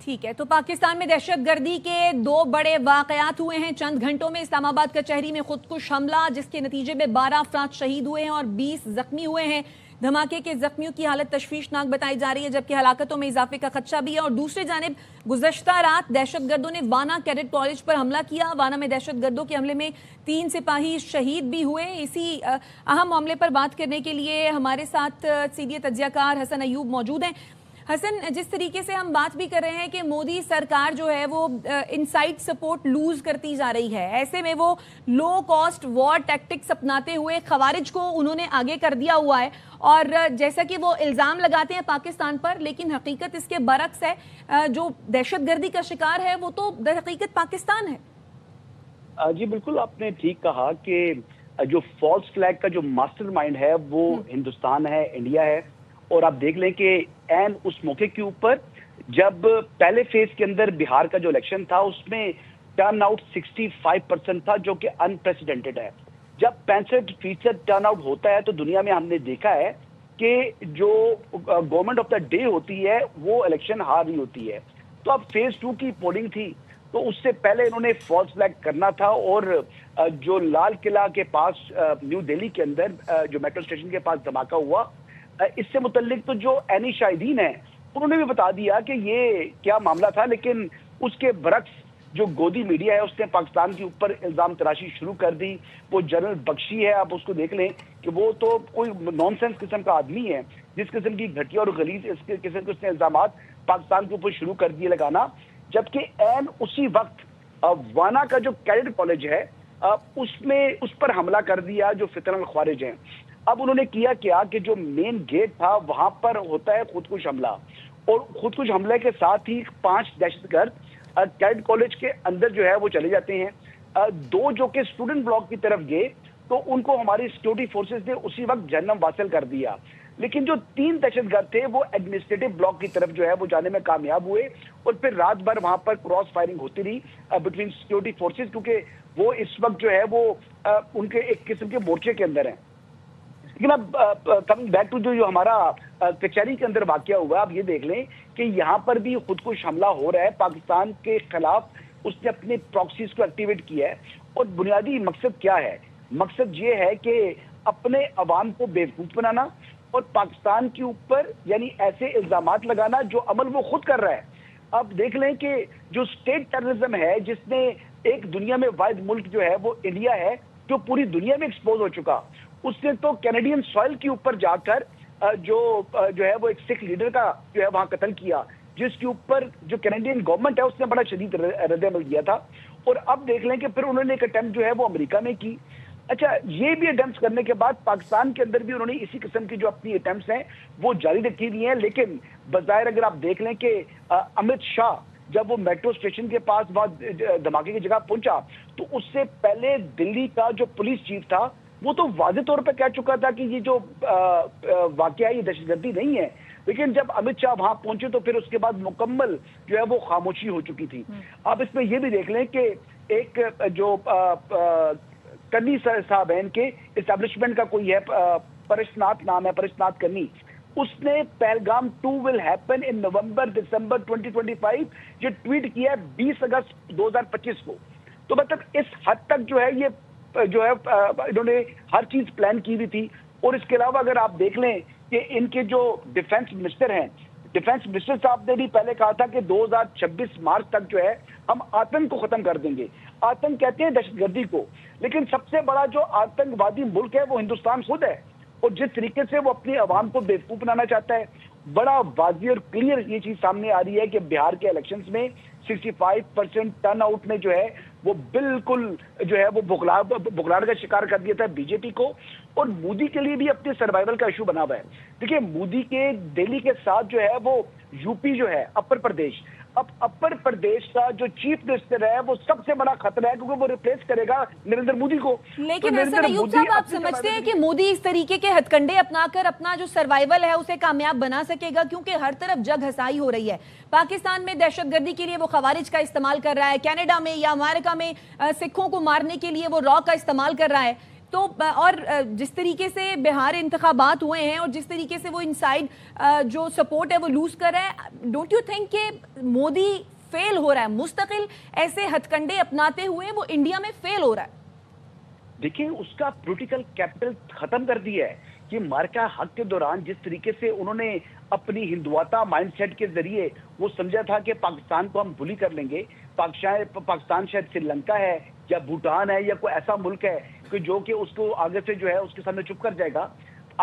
ٹھیک ہے، تو پاکستان میں دہشت گردی کے 2 بڑے واقعات ہوئے ہیں چند گھنٹوں میں۔ اسلام آباد کچہری میں خودکش حملہ جس کے نتیجے میں 12 افراد شہید ہوئے ہیں اور 20 زخمی ہوئے ہیں۔ دھماکے کے زخمیوں کی حالت تشویشناک بتائی جا رہی ہے، جبکہ ہلاکتوں میں اضافے کا خدشہ بھی ہے۔ اور دوسری جانب گزشتہ رات دہشت گردوں نے وانا کیڈٹ کالج پر حملہ کیا۔ وانا میں دہشت گردوں کے حملے میں 3 سپاہی شہید بھی ہوئے۔ اسی اہم معاملے پر بات کرنے کے لیے ہمارے ساتھ سینئر تجزیہ کار حسن ایوب موجود ہیں۔ حسن، جس طریقے سے ہم بات بھی کر رہے ہیں کہ مودی سرکار جو ہے وہ انسائٹ سپورٹ لوز کرتی جا رہی ہے، ایسے میں وہ لو کاسٹ وار ٹیکٹکس اپناتے ہوئے خوارج کو انہوں نے آگے کر دیا ہوا ہے، اور جیسا کہ وہ الزام لگاتے ہیں پاکستان پر، لیکن حقیقت اس کے برعکس ہے۔ جو دہشت گردی کا شکار ہے وہ تو در حقیقت پاکستان ہے۔ جی بالکل، آپ نے ٹھیک کہا کہ جو فالس فلیگ کا جو ماسٹر مائنڈ ہے وہ ہندوستان ہے، انڈیا ہے۔ اور آپ دیکھ لیں کہ این اس موقع کے اوپر جب پہلے فیز کے اندر بہار کا جو الیکشن تھا اس میں ٹرن آؤٹ 65% تھا، جو کہ انپریسیڈنٹڈ ہے۔ جب 65% ٹرن آؤٹ ہوتا ہے تو دنیا میں ہم نے دیکھا ہے کہ جو گورنمنٹ آف دا ڈے ہوتی ہے وہ الیکشن ہار رہی ہوتی ہے۔ تو اب فیز 2 کی پولنگ تھی، تو اس سے پہلے انہوں نے فالس فلیگ کرنا تھا، اور جو لال قلعہ کے پاس نیو دہلی کے اندر جو میٹرو اسٹیشن کے پاس دھماکہ ہوا، اس سے متعلق تو جو عینی شاہدین ہیں انہوں نے بھی بتا دیا کہ یہ کیا معاملہ تھا، لیکن اس کے برعکس جو گودی میڈیا ہے اس نے پاکستان کے اوپر الزام تراشی شروع کر دی۔ وہ جنرل بخشی ہے، آپ اس کو دیکھ لیں کہ وہ تو کوئی نان سینس قسم کا آدمی ہے، جس قسم کی گھٹیا اور غلیظ اس قسم کے اس نے الزامات پاکستان کے اوپر شروع کر دیے لگانا۔ جبکہ عین اسی وقت وانا کا جو کیڈٹ کالج ہے اس پر حملہ کر دیا جو فتنہ الخوارج ہیں۔ اب انہوں نے کیا کہ جو مین گیٹ تھا وہاں پر ہوتا ہے خودکش حملہ، اور خودکش حملے کے ساتھ ہی 5 دہشت گرد کیڈٹ کالج کے اندر جو ہے وہ چلے جاتے ہیں۔ 2 جو کہ اسٹوڈنٹ بلاک کی طرف گئے تو ان کو ہماری سیکورٹی فورسز نے اسی وقت جہنم واصل کر دیا، لیکن جو 3 دہشت گرد تھے وہ ایڈمنسٹریٹو بلاک کی طرف جو ہے وہ جانے میں کامیاب ہوئے، اور پھر رات بھر وہاں پر کراس فائرنگ ہوتی رہی بٹوین سیکورٹی فورسز، کیونکہ وہ اس وقت جو ہے وہ ان کے ایک قسم کے مورچے کے اندر ہیں۔ لیکن اب کمنگ بیک ٹو جو ہمارا کچہری کے اندر واقعہ ہوا، آپ یہ دیکھ لیں کہ یہاں پر بھی خودکش حملہ ہو رہا ہے پاکستان کے خلاف۔ اس نے اپنے پراکسیز کو ایکٹیویٹ کیا ہے، اور بنیادی مقصد کیا ہے؟ مقصد یہ ہے کہ اپنے عوام کو بیوقوف بنانا اور پاکستان کے اوپر یعنی ایسے الزامات لگانا جو عمل وہ خود کر رہا ہے۔ اب دیکھ لیں کہ جو اسٹیٹ ٹیررزم ہے، جس نے ایک دنیا میں واحد ملک جو ہے وہ انڈیا ہے جو پوری دنیا میں ایکسپوز ہو چکا، اس نے تو کینیڈین سوائل کے اوپر جا کر جو ہے وہ ایک سکھ لیڈر کا جو ہے وہاں قتل کیا، جس کے اوپر جو کینیڈین گورنمنٹ ہے اس نے بڑا شدید رد عمل دیا تھا۔ اور اب دیکھ لیں کہ پھر انہوں نے ایک اٹیمپٹ جو ہے وہ امریکہ میں کی۔ اچھا، یہ بھی اٹیمپٹس کرنے کے بعد پاکستان کے اندر بھی انہوں نے اسی قسم کی جو اپنی اٹیمپٹس ہیں وہ جاری رکھی ہوئی ہیں، لیکن بظاہر اگر آپ دیکھ لیں کہ امت شاہ جب وہ میٹرو اسٹیشن کے پاس وہاں دھماکے کی جگہ پہنچا تو اس سے پہلے دلی کا جو پولیس چیف تھا وہ تو واضح طور پہ کہہ چکا تھا کہ یہ جو واقعہ یہ دہشت گردی نہیں ہے، لیکن جب امت شاہ وہاں پہنچے تو پھر اس کے بعد مکمل جو ہے وہ خاموشی ہو چکی تھی۔ آپ اس میں یہ بھی دیکھ لیں کہ ایک جو کنی صاحب ہیں، ان کے اسٹیبلشمنٹ کا کوئی ہے، پرشناتھ نام ہے، پرشناتھ کنی، اس نے پہلگام 2 ول ہیپن ان نومبر دسمبر 2025 یہ ٹویٹ کیا ہے 20 اگست 2025 کو۔ تو مطلب اس حد تک جو ہے یہ جو ہے انہوں نے ہر چیز پلان کی ہوئی تھی۔ اور اس کے علاوہ اگر آپ دیکھ لیں کہ ان کے جو ڈیفنس منسٹر ہیں، ڈیفنس منسٹر صاحب نے بھی پہلے کہا تھا کہ 2026 مارچ تک جو ہے ہم آتنک کو ختم کر دیں گے۔ آتنک کہتے ہیں دہشت گردی کو، لیکن سب سے بڑا جو آتنکوادی ملک ہے وہ ہندوستان خود ہے، اور جس طریقے سے وہ اپنی عوام کو بیوقوف بنانا چاہتا ہے، بڑا واضح اور کلیئر یہ چیز سامنے آ رہی ہے کہ بہار کے الیکشنز میں 65% ٹرن آؤٹ نے جو ہے وہ بالکل جو ہے وہ بغلاڑ کا شکار کر دیا تھا بی جے پی کو، اور مودی کے لیے بھی اپنے سروائیول کا ایشو بنا ہوا ہے۔ دیکھیے، مودی کے دہلی کے ساتھ جو ہے وہ یو پی جو ہے اپر پردیش، اب اپر پردیش کا جو چیف منسٹر ہے وہ سب سے بڑا خطرہ ہے، کیونکہ وہ ریپلیس کرے گا نریندر مودی کو۔ لیکن حسن ایوب صاحب، آپ سمجھتے ہیں کہ مودی اس طریقے کے ہتھ کنڈے اپنا کر اپنا جو سروائیول ہے اسے کامیاب بنا سکے گا؟ کیونکہ ہر طرف جگ ہسائی ہو رہی ہے۔ پاکستان میں دہشت گردی کے لیے وہ خوارج کا استعمال کر رہا ہے، کینیڈا میں یا امریکہ میں سکھوں کو مارنے کے لیے وہ را کا استعمال کر رہا ہے۔ تو اور جس طریقے سے بہار انتخابات ہوئے ہیں اور جس طریقے سے وہ انسائیڈ جو سپورٹ ہے وہ لوز کر رہا ہے، ڈونٹ یو تھنک کہ مودی فیل ہو رہا ہے؟ مستقل ایسے ہتھ کنڈے اپناتے ہوئے وہ انڈیا میں فیل ہو رہا ہے. دیکھیں اس کا پولیٹیکل کیپٹل ختم کر دیا ہے. کہ مارکا حق کے دوران جس طریقے سے انہوں نے اپنی ہندواتا مائنڈ سیٹ کے ذریعے وہ سمجھا تھا کہ پاکستان کو ہم بلی کر لیں گے، پاکستان شاید سری لنکا ہے یا بھوٹان ہے یا کوئی ایسا ملک ہے کہ جو کہ اس کو آگے سے جو ہے اس کے سامنے چپ کر جائے گا.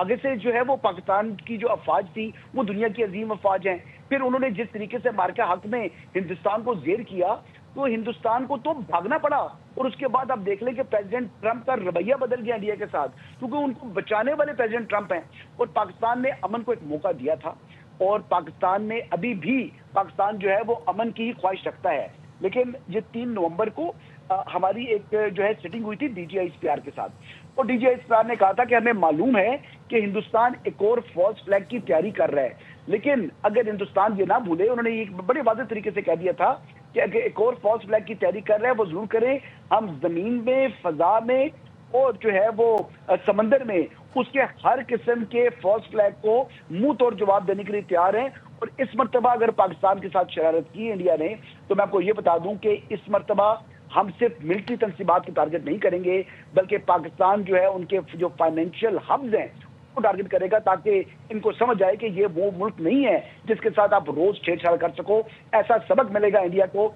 آگے سے جو ہے وہ پاکستان کی جو افواج تھی وہ دنیا کی عظیم افواج ہیں. پھر انہوں نے جس طریقے سے مارکا حق میں ہندوستان کو زیر کیا تو ہندوستان کو تو بھاگنا پڑا. اور اس کے بعد آپ دیکھ لیں کہ پریزیڈنٹ ٹرمپ کا رویہ بدل گیا انڈیا کے ساتھ، کیونکہ ان کو بچانے والے پریزیڈنٹ ٹرمپ ہیں. اور پاکستان نے امن کو ایک موقع دیا تھا اور پاکستان نے ابھی بھی پاکستان جو ہے وہ امن کی ہی خواہش رکھتا ہے. لیکن یہ 3 نومبر کو ہماری ایک جو ہے سیٹنگ ہوئی تھی D G I S P R کے ساتھ، اور D G I S P R نے کہا تھا کہ ہمیں معلوم ہے کہ ہندوستان ایک اور فالس فلیگ کی تیاری کر رہا ہے، لیکن اگر ہندوستان یہ نہ بھولے، انہوں نے یہ بڑے واضح طریقے سے کہہ دیا تھا کہ اگر ایک اور فالس فلیگ کی تیاری کر رہے ہیں وہ ضرور کریں، ہم زمین میں، فضا میں اور جو ہے وہ سمندر میں اس کے ہر قسم کے فالس فلیگ کو منہ توڑ جواب دینے کے لیے تیار ہیں. اور اس مرتبہ اگر پاکستان کے ساتھ شرارت کی انڈیا نے تو میں آپ کو یہ بتا دوں کہ اس مرتبہ ہم صرف ملٹری تنصیبات کی ٹارگٹ نہیں کریں گے، بلکہ پاکستان جو ہے ان کے جو فائنینشیل ہبز ہیں کو ٹارگٹ کرے گا، تاکہ ان کو سمجھ آئے کہ یہ وہ ملک نہیں ہے جس کے ساتھ آپ روز چھیڑ چھاڑ کر سکو. ایسا سبق ملے گا انڈیا کو